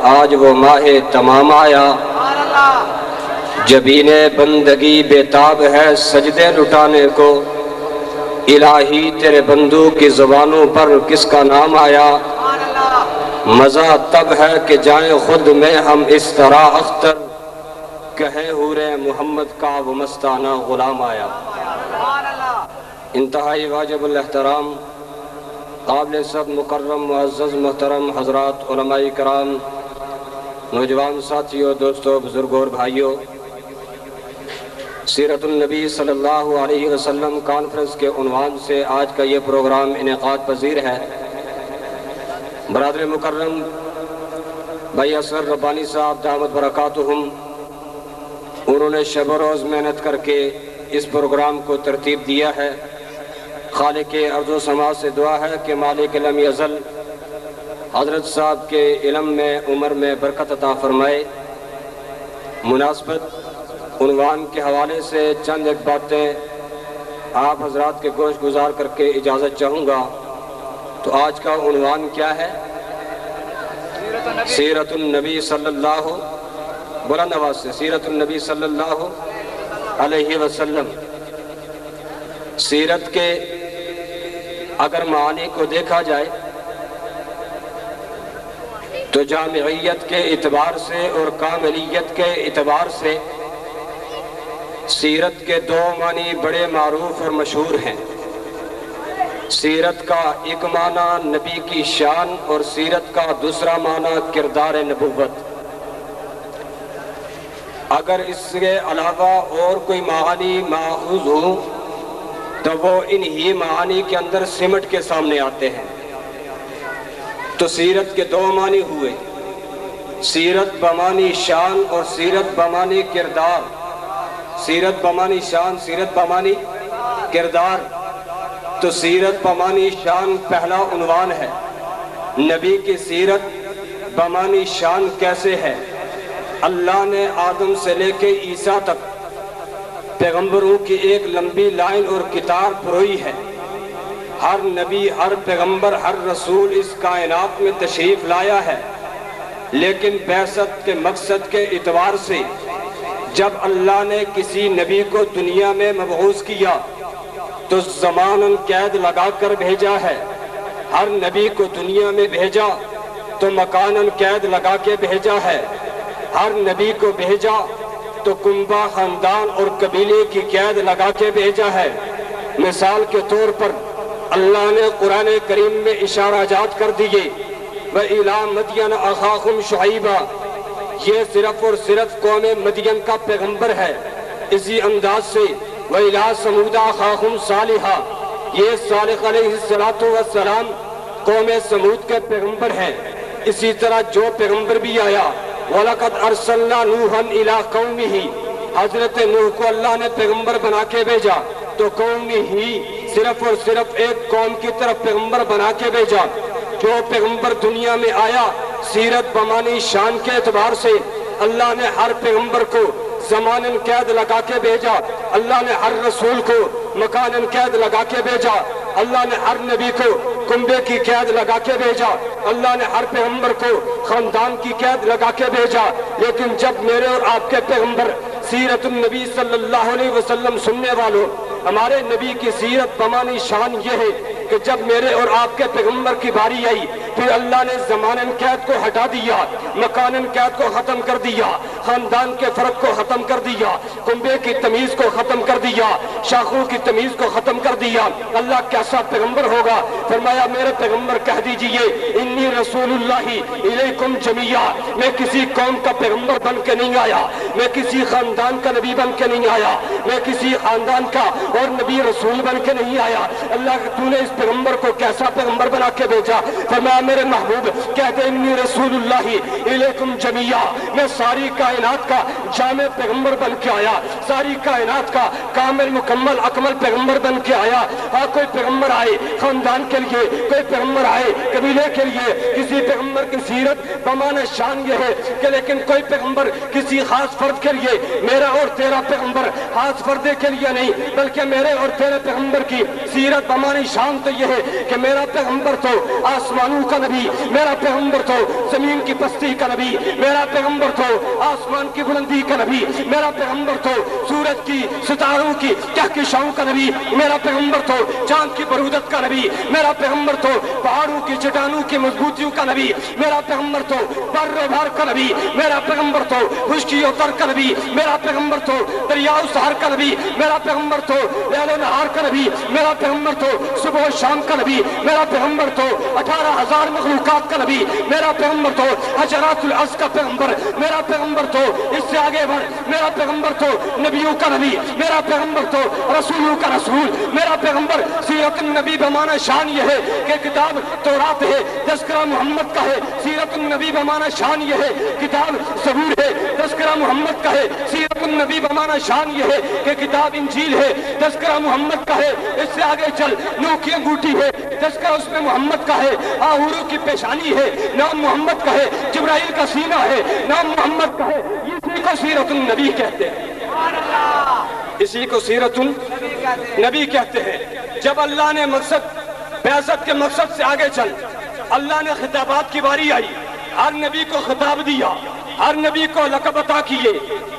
آج وہ ماہ تمام آیا، جبین بندگی بےتاب ہے سجدے لٹانے کو، الہی تیرے بندوں کی زبانوں پر کس کا نام آیا، مزہ تب ہے کہ جائیں خود میں ہم اس طرح اختر، کہے حور محمد کا وہ مستانہ غلام آیا۔ انتہائی واجب الاحترام قابل صد مکرم معزز محترم حضرات علماء کرام، نوجوان ساتھیوں، دوستوں، بزرگوں اور بھائیوں، سیرت النبی صلی اللہ علیہ وسلم کانفرنس کے عنوان سے آج کا یہ پروگرام انعقاد پذیر ہے۔ برادر مکرم بھائی اصغر ربانی صاحب دامت برکاتہم، انہوں نے شب و روز محنت کر کے اس پروگرام کو ترتیب دیا ہے۔ خالق ارض و سما سے دعا ہے کہ مالک لم یزل حضرت صاحب کے علم میں عمر میں برکت عطا فرمائے۔ مناسبت عنوان کے حوالے سے چند ایک باتیں آپ حضرات کے گوش گزار کر کے اجازت چاہوں گا۔ تو آج کا عنوان کیا ہے؟ سیرت النبی صلی اللہ بلند آواز سے سیرت النبی صلی اللہ علیہ وسلم۔ سیرت کے اگر معانی کو دیکھا جائے تو جامعیت کے اعتبار سے اور کاملیت کے اعتبار سے سیرت کے دو معنی بڑے معروف اور مشہور ہیں۔ سیرت کا ایک معنی نبی کی شان اور سیرت کا دوسرا معنی کردار نبوت۔ اگر اس کے علاوہ اور کوئی معانی ماخوذ ہوں تو وہ انہی معانی کے اندر سمٹ کے سامنے آتے ہیں۔ تو سیرت کے دو معنی ہوئے، سیرت بمعنی شان اور سیرت بمعنی کردار۔ سیرت بمعنی شان، سیرت بمعنی کردار۔ تو سیرت بمعنی شان پہلا عنوان ہے۔ نبی کی سیرت بمعنی شان کیسے ہے؟ اللہ نے آدم سے لے کے عیسیٰ تک پیغمبروں کی ایک لمبی لائن اور کتار پروئی ہے۔ ہر نبی، ہر پیغمبر، ہر رسول اس کائنات میں تشریف لایا ہے، لیکن بعثت کے مقصد کے اعتبار سے جب اللہ نے کسی نبی کو دنیا میں مبعوث کیا تو زماناً قید لگا کر بھیجا ہے۔ ہر نبی کو دنیا میں بھیجا تو مکاناً قید لگا کے بھیجا ہے۔ ہر نبی کو بھیجا تو کنبہ، خاندان اور قبیلے کی قید لگا کے بھیجا ہے۔ مثال کے طور پر اللہ نے قرآن کریم میں اشارہ جات کر دیے، وَإِلَىٰ مَدْيَنَ أَخَاهُمْ شُعَيْبًا، یہ صرف اور صرف قوم مدین کا پیغمبر ہے۔ اسی انداز سے وَإِلَىٰ ثَمُودَ أَخَاهُمْ صَالِحًا، یہ صالح علیہ السلام قوم سمود کے پیغمبر ہیں۔ اسی طرح جو پیغمبر بھی آیا، وَلَقَدْ أَرْسَلْنَا نُوحًا إِلَىٰ قَوْمِهِ، حضرت نوح کو اللہ نے پیغمبر بنا کے بھیجا تو قومی ہی صرف اور صرف ایک قوم کی طرف پیغمبر بنا کے بھیجا۔ جو پیغمبر دنیا میں آیا، سیرت بمعنی شان کے اعتبار سے اللہ نے ہر پیغمبر کو زماناً قید لگا کے بھیجا۔ اللہ نے ہر رسول کو مکاناً قید لگا کے بھیجا۔ اللہ نے ہر نبی کو کنبے کی قید لگا کے بھیجا۔ اللہ نے ہر پیغمبر کو خاندان کی قید لگا کے بھیجا۔ لیکن جب میرے اور آپ کے پیغمبر سیرت النبی صلی اللہ علیہ وسلم سننے والوں، ہمارے نبی کی سیرت بمعنی شان یہ ہے کہ جب میرے اور آپ کے پیغمبر کی باری آئی، پھر اللہ نے زماناً قید کو ہٹا دیا، مکاناً قید کو ختم کر دیا، خاندان کے فرق کو ختم کر دیا، کنبے کی تمیز کو ختم کر دیا، شاخوں کی تمیز کو ختم کر دیا۔ اللہ کیسا پیغمبر ہوگا؟ فرمایا میرے پیغمبر کہہ دیجئے انی رسول اللہ الیکم جمیعا، میں کسی قوم کا پیغمبر بن کے نہیں آیا، میں کسی خاندان کا نبی بن کے نہیں آیا، میں کسی خاندان کا اور نبی رسول بن کے نہیں آیا۔ اللہ کہ تو نے اس پیغمبر کو کیسا پیغمبر بنا کے بھیجا؟ فرمایا میرے محبوب کہتے انی رسول اللہ الیکم جمیعا، میں ساری کائنات کا جامع پیغمبر بن کے آیا، ساری کائنات کا کامل مکمل اکمل پیغمبر بن کے آیا۔ ہاں کوئی پیغمبر آئے خاندان کے لیے، کوئی پیغمبر آئے قبیلے کے لیے، کسی پیغمبر کی سیرت بمعنی شان یہ ہے کہ لیکن کوئی پیغمبر کسی خاص فرد کے لیے، میرا اور تیرا پیغمبر خاص فردے کے لیے نہیں، بلکہ میرے اور تیرے پیغمبر کی سیرت بمعنی شان تو یہ ہے کہ میرا پیغمبر تو آسمانوں کا نبی، میرا پیغمبر تو زمین کی پستی کا نبی، میرا پیغمبر تو آسمان کی بلندی کا نبی، میرا پیغمبر تو سورج کی ستاروں کی کہکشاؤں کا نبی، میرا پیغمبر تو چاند کی برودت کا نبی، میرا پیغمبر تو پہاڑوں کی چٹانوں کی مضبوطیوں کا نبی، میرا پیغمبر تو بر و بھار کا نبی، میرا پیغمبر تو خشکی و تر کا نبی، میرا پیغمبر تو دریاؤ سہر کا نبی، میرا پیغمبر تو لیل و نہار کا نبی، میرا پیغمبر تو صبح و شام کا نبی، میرا پیغمبر تو 18,000 مخلوقات کا نبی، میرا پیغمبر تو حجرات الارض کا پیغمبر، میرا پیغمبر تو اس سے آگے بڑھ، میرا پیغمبر تو نبیوں کا نبی، میرا پیغمبر تو رسولوں کا رسول، میرا پیغمبر سیرت النبی بمعنی شان یہ ہے کہ کتاب تورات ہے، تذکرہ محمد کا ہے، سیرت النبی بمعنی شان یہ ہے کتاب زبور ہے، تذکرہ محمد کا ہے، سیرت النبی بمعنی شان یہ ہے کہ کتاب انجیل ہے، تذکرہ محمد کا ہے، اس سے آگے چل نوح کی انگوٹھی ہے، تذکرہ اس میں محمد کا ہے، حوروں کی پیشانی ہے، نام محمد کا ہے، جبرائیل کا سینہ ہے، نام محمد کا ہے، اسی کو سیرت النبی کہتے ہیں، اسی کو سیرت النبی کہتے ہیں۔ جب اللہ نے بعثت کے مقصد سے آگے چل، اللہ نے خطابات کی باری آئی، ہر نبی کو خطاب دیا، ہر نبی کو لقب عطا کیے،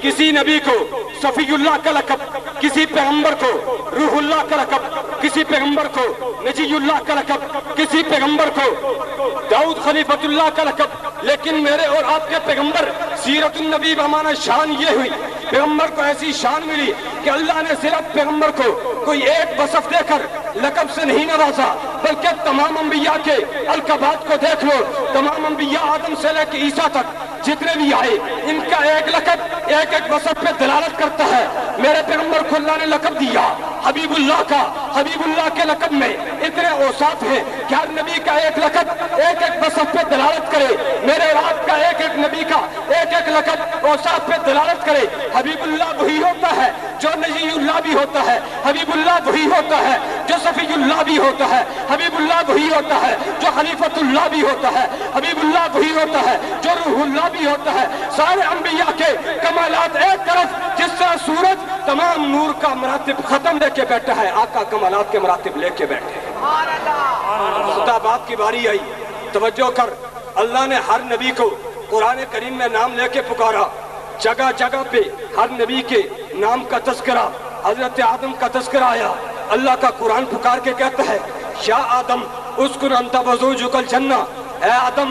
کسی نبی کو صفی اللہ کا لقب، کسی پیغمبر کو روح اللہ کا لقب، کسی پیغمبر کو نجی اللہ کا لقب، کسی پیغمبر کو داؤد خلیفۃ اللہ کا لقب، لیکن میرے اور آپ کے پیغمبر سیرت النبی بمعنی شان یہ ہوئی، پیغمبر کو ایسی شان ملی کہ اللہ نے صرف پیغمبر کو کوئی ایک وصف دے کر لقب سے نہیں نوازا، بلکہ تمام انبیاء کے القابات کو دیکھ لو، تمام انبیاء آدم سے لے کے عیسیٰ تک جتنے بھی آئے، ان کا ایک لقب ایک ایک وصف پہ دلالت کرتا ہے۔ میرے پیغمبر کو اللہ نے لقب دیا حبیب اللہ کا، حبیب اللہ کے لقب میں اتنے اوصاف ہیں کہ ہر نبی کا ایک لقب ایک ایک وصف پہ دلالت کرے، میرے اور آپ کا ایک ایک نبی کا ایک ایک لقب اوصاف پہ دلالت کرے۔ حبیب اللہ وہی ہوتا ہے جو نجی اللہ بھی ہوتا ہے، حبیب اللہ وہی ہوتا ہے جو صفی اللہ بھی ہوتا ہے، حبیب اللہ وہی ہوتا ہے جو خلیفۃ اللہ بھی ہوتا ہے، حبیب اللہ وہی ہوتا ہے جو روح اللہ بھی ہوتا ہے۔ سارے انبیاء کے کمالات ایک طرف، جس طرح سورج تمام نور کا مراتب ختم لے کے بیٹھا ہے، آقا کمالات کے مراتب لے کے بیٹھے۔ خطابات کی باری آئی، توجہ کر، اللہ نے ہر نبی کو قرآن کریم میں نام لے کے پکارا، جگہ جگہ پہ ہر نبی کے نام کا تذکرہ، حضرت آدم کا تذکرہ آیا، اللہ کا قرآن پکار کے کہتا ہے یا آدم اسکن انت وزوجک الجنہ، اے آدم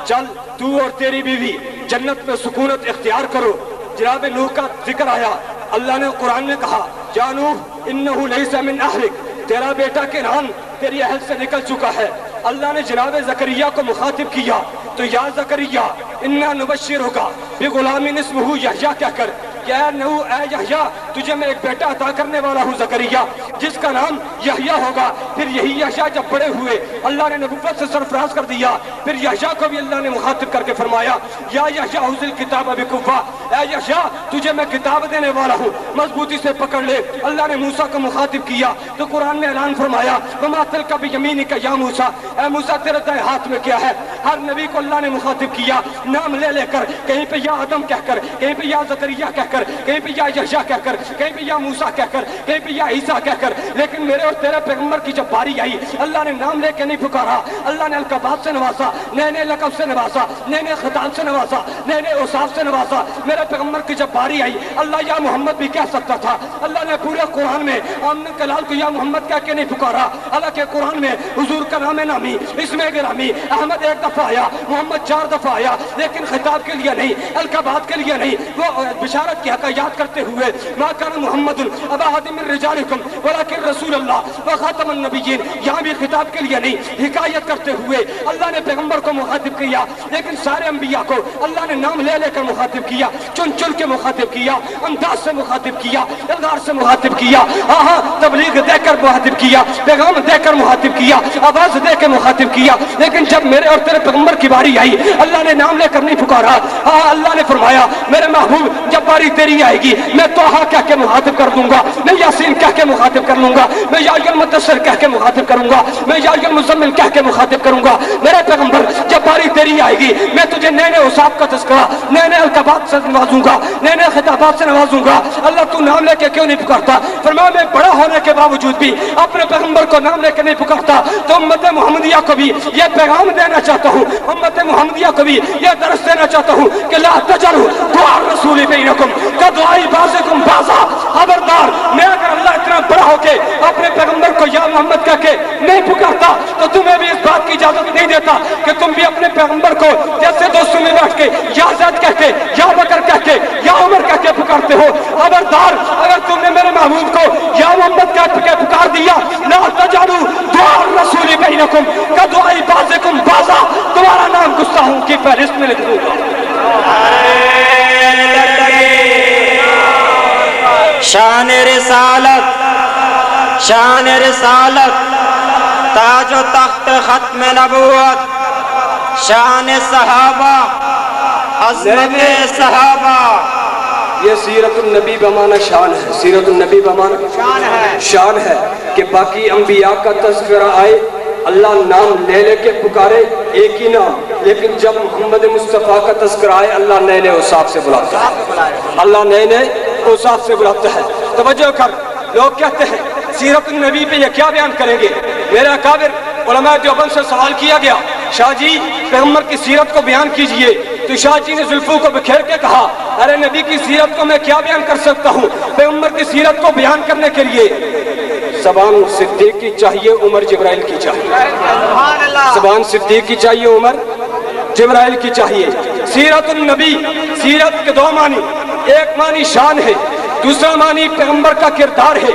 چل تو اور تیری بیوی جنت میں سکونت اختیار کرو۔ جناب نوح کا ذکر آیا، اللہ نے قرآن میں کہا یا نوح انہ لیس من اہلک، تیرا بیٹا کنعان تیری اہل سے نکل چکا ہے۔ اللہ نے جناب زکریا کو مخاطب کیا تو یا زکریا انا نبشرک بغلام اسمہ یحییٰ کہہ کر کہ اے نوح اے یحییٰ تجھے میں ایک بیٹا عطا کرنے والا ہوں زکریا، جس کا نام یحییٰ ہوگا۔ پھر یہی یحییٰ جب بڑے ہوئے اللہ نے نبوت سے سرفراز کر دیا، پھر یحییٰ کو بھی اللہ نے مخاطب کر کے فرمایا یا یحییٰ خذ الکتاب بقوہ، اے یحییٰ تجھے میں کتاب دینے والا ہوں، مضبوطی سے پکڑ لے۔ اللہ نے موسیٰ کو مخاطب کیا تو قرآن میں اعلان فرمایا وما تلک بیمینک یا موسیٰ، اے موسیٰ تیرے دائیں ہاتھ میں کیا ہے۔ ہر نبی کو اللہ نے مخاطب کیا نام لے لے کر، کہیں پہ یا آدم کہہ کر، کہیں پہ یا زکریا کہہ کر، کہیں پہ یا یحییٰ کہہ کر، کہیں پہ یا موسیٰ کہہ کر، کہیں پہ یا عیسیٰ کہہ کر۔ لیکن میرے اور تیرے پیغمبر کی جب باری آئی، اللہ نے نام لے کے نہیں پکارا، اللہ نے القابات سے نوازا، نئے نئے لقب سے نوازا، نئے نئے خطاب سے نوازا، نئے نئے اوصاف سے نوازا۔ میرے پیغمبر کی جب باری آئی، اللہ یا محمد بھی کہہ سکتا تھا، اللہ نے پورے قرآن میں آمن کلال کو یا محمد کہہ کے نہیں پکارا۔ حالانکہ قرآن میں حضور کا نام نامی، اسم گرامی احمد ایک دفعہ آیا، محمد 4 دفعہ آیا، لیکن خطاب کے لیے نہیں، القابات کے لیے نہیں، وہ بشارت کی حکایات کرتے ہوئے ما کان محمد ابا احد من رجالکم ولکن رسول اللہ وخاتم النبیین، یہاں بھی خطاب کے لیے نہیں، حکایت کرتے ہوئے اللہ نے پیغمبر کو مخاطب کیا۔ لیکن سارے انبیاء کو اللہ نے نام لے لے کر مخاطب کیا، چن چن کے مخاطب کیا، انداز سے مخاطب کیا، اقدار سے مخاطب کیا، تبلیغ دے کر مخاطب کیا، پیغام دے کر مخاطب کیا، آواز دے کے مخاطب کیا۔ لیکن جب میرے اور تیرے پیغمبر کی باری آئی، اللہ نے نام لے کر نہیں پکارا، اللہ نے فرمایا میرے محبوب جب باری تیری آئے گی میں توہا کہہ کے مخاطب کر دوں گا, میں یاسین کہہ کے مخاطب کر لوں گا, میں یا ایھا المدثر کہہ کے مخاطب کروں گا, میں یا ایھا المزمل کہہ کے مخاطب کروں گا. میرے پیغمبر جب باری تیری آئے گی میں تجھے نئے نئے اوصاف کا تذکرہ, نئے نئے القابات سے نوازوں گا, نئے نئے خطابات سے نوازوں گا. اللہ تو نام لے کے کیوں نہیں پکارتا؟ فرمایا میں بڑا ہونے کے باوجود بھی اپنے پیغمبر کو نام لے کے نہیں پکارتا. تو امت محمدیہ کو بھی یہ پیغام دینا چاہتا ہوں, امت محمدیہ کو بھی یہ درس دینا چاہتا ہوں کہ لا تجعلوا دعاء الرسول بینکم کدعاء بعضکم بعضا. خبردار, میں اگر اللہ اتنا بڑا ہو کے اپنے پیغمبر کو یا محمد کہہ کے نہیں پکارتا تو تمہیں بھی اس بات کی اجازت نہیں دیتا کہ تم بھی اپنے پیغمبر کو جیسے دوستوں میں بیٹھ کے یا زید کہہ کے, یا بکر کہہ کے, یا عمر کہہ کے پکارتے ہو. خبردار, اگر تم نے میرے محبوب کو یا محمد کہہ کے پکار دیا, لا تجعلوا دعاء الرسول بینکم کدعاء بعضکم بعضا, تمہارا نام گستاخوں کی فہرست میں لکھ دوں گا. شان رسالت, شان رسالت, تاج و تخت ختم نبوت, شان صحابہ, عظمت صحابہ. یہ سیرت النبی بمانا شان ہے, سیرت النبی بمانا شان ہے کہ باقی انبیاء کا تذکرہ آئے, اللہ نام لے لے کے پکارے, ایک ہی نام, لیکن جب محمد مصطفیٰ کا تذکرہ آئے اللہ نئے نئے اوصاف سے بلاتا ہے, اللہ نئے نئے اوصاف سے بلاتا ہے. توجہ کر, لوگ کہتے ہیں سیرت النبی پہ یہ کیا بیان کریں گے. میرے اکابر علماء دیوبند سے سوال کیا گیا, شاہ جی پیغمبر کی سیرت کو بیان کیجئے. تو شاہ جی نے زلفوں کو بکھیر کے کہا, ارے نبی کی سیرت کو میں کیا بیان کر سکتا ہوں, پیغمبر کی سیرت کو بیان کرنے کے لیے زبان صدیق کی چاہیے, عمر جبرائیل کی چاہیے. زبان صدیق کی چاہیے, عمر جبرائیل کی چاہیے. سیرت النبی, سیرت کے دو معنی, ایک معنی شان ہے, دوسرا معنی پیغمبر کا کردار ہے.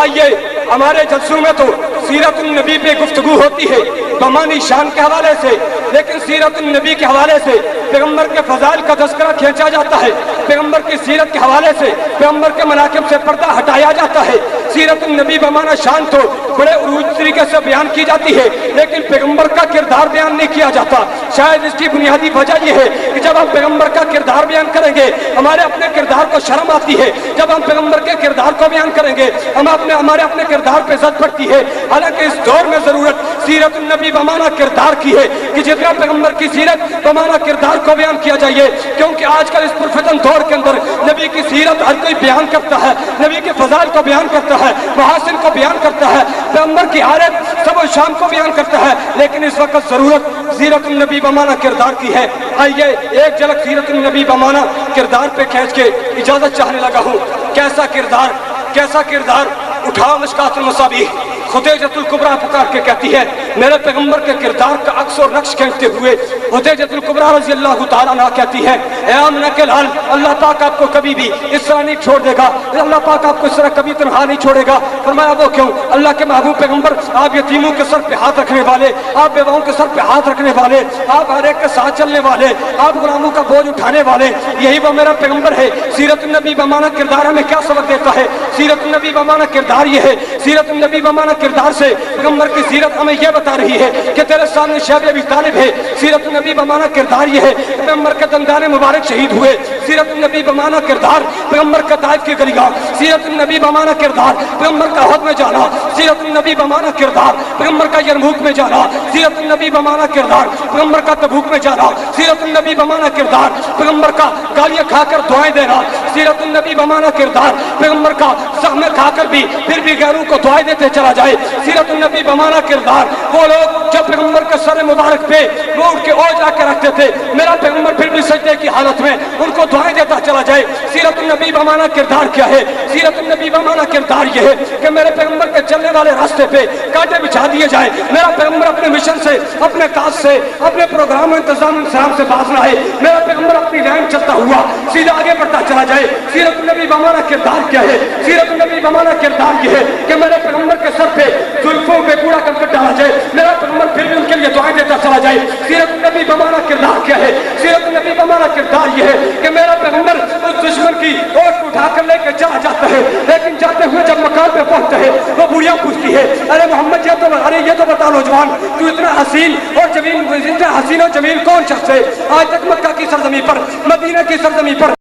آئیے ہمارے جلسوں میں تو سیرت النبی پہ گفتگو ہوتی ہے بمانی شان کے حوالے سے, لیکن سیرت النبی کے حوالے سے پیغمبر کے فضائل کا تذکرہ کھینچا جاتا ہے, پیغمبر کی سیرت کے حوالے سے پیغمبر کے مناقب سے پردہ ہٹایا جاتا ہے. سیرت النبی بمانا شان تو بڑے عروج طریقے سے بیان کی جاتی ہے, لیکن پیغمبر کا کردار بیان نہیں کیا جاتا. شاید اس کی بنیادی وجہ یہ ہے کہ جب ہم پیغمبر کا کردار بیان کریں گے ہمارے اپنے کردار کو شرم آتی ہے, جب ہم پیغمبر کے کردار کو بیان کریں گے ہمارے اپنے کردار پہ عزت پڑتی ہے. حالانکہ اس دور میں ضرورت سیرت النبی بمانا کردار کی ہے کہ جتنا پیغمبر کی سیرت بمانا کردار کو بیان کیا جائے, کیونکہ آج کل اس پرفتن دور کے اندر نبی کی سیرت ہر کوئی بیان کرتا ہے, نبی کے فضائل کو بیان کرتا ہے, محاسن کو بیان کرتا ہے, پیغمبر کی حالت سب و شام کو بیان کرتا ہے, لیکن اس وقت ضرورت سیرت النبی بمانا کردار کی ہے. آئیے ایک جھلک سیرت النبی بمانا کردار پہ کھینچ کے اجازت چاہنے لگا ہوں. کیسا کردار, کیسا کردار. اٹھاؤ مشکات المصابیح, خدیجۃ الکبریٰ پکار کے کہتی ہے میرے پیغمبر کے کردار کا عکس اور نقش کھینچتے ہوئے خدیجۃ الکبریٰ رضی اللہ تعالیٰ عنہ کہتی ہے, اے آمنہ کے لال, اللہ پاک آپ کو کبھی بھی اس طرح نہیں چھوڑ دے گا, اللہ پاک آپ کو اس طرح کبھی تنہا نہیں چھوڑے گا. فرمایا وہ کیوں؟ اللہ کے محبوب پیغمبر آپ یتیموں کے سر پہ ہاتھ رکھنے والے, آپ بیواؤں کے سر پہ ہاتھ رکھنے والے, آپ ہر ایک کے ساتھ چلنے والے, آپ غلاموں کا بوجھ اٹھانے والے, یہی وہ میرا پیغمبر ہے. سیرت النبی بمانا کردار ہمیں کیا سبق دیتا ہے؟ سیرت النبی بمانا کردار یہ ہے, سیرت النبی بمانا کردار سے پیغمبر کی سیرت ہمیں یہ بتا رہی ہے کہ تیرے سامنے شیب ابی طالب ہے. سیرت النبی بمانا کردار یہ ہے پیغمبر کے دندان مبارک شہید ہوئے. سیرت النبی بمانا کردار پیغمبر کا طائف کی گلیاں, سیرت النبی بمانا کردار پیغمبر کا احد میں جانا, سیرت النبی بمانا کردار پیغمبر کا یرموک میں جانا, سیرت النبی بمانا کردار پیغمبر کا تبوک میں جانا, سیرت النبی بمانا کردار پیغمبر کا گالیاں کھا کر دعائیں دینا, سیرت النبی بمانا کردار پیغمبر کا زخم کھا کر بھی پھر بھی غیروں کو دعائیں دیتے چلا جائے. سیرت النبی بمانا کردار وہ لوگ جو پیغمبر کے سر مبارک پہ وہ اٹھ کے اوج آ کے رکھتے تھے, میرا پیغمبر پھر بھی سجدے کی حالت میں ان کو دعائیں دیتا چلا جائے. سیرت النبی بمانا کردار کیا ہے؟ سیرت النبی بمانا کردار یہ ہے کہ میرے پیغمبر کے چلنے والے راستے پہ کانٹے بچھا دیے جائیں, میرا پیغمبر اپنے مشن سے, اپنے کاج سے, اپنے پروگرام و انتظام انسان سے باز نہ آئے, میرا پیغمبر اپنی لائن چلتا ہوا سیدھا آگے بڑھتا چلا جائے. سیرت النبی بمانا کردار کیا ہے؟ سیرت النبی بمانا کردار یہ ہے کہ میرے پیغمبر کے سر پہ زلفوں پہ کوڑا کرکٹ ڈالا جائے, میرا پیغمبر پھر بھی ان کے لیے دعائیں دیتا چلا جائے. سیرت النبی بمانا کردار کیا ہے؟ سیرت النبی بمانا کردار یہ ہے کہ میرا پیغمبر اس دشمن کی اوٹ اٹھا کر لے کے چلا جاتا ہے, لیکن جاتے ہوئے جب مکان پہ پہنچتا ہے وہ بوڑھیا پوچھتی ہے, ارے محمد یہ تو بتا نوجوان, تو اتنا حسین اور جمیل, اتنا حسین اور جمیل کون شخص ہے آج تک مکہ کی سرزمین پر, مدینہ کی سرزمین پر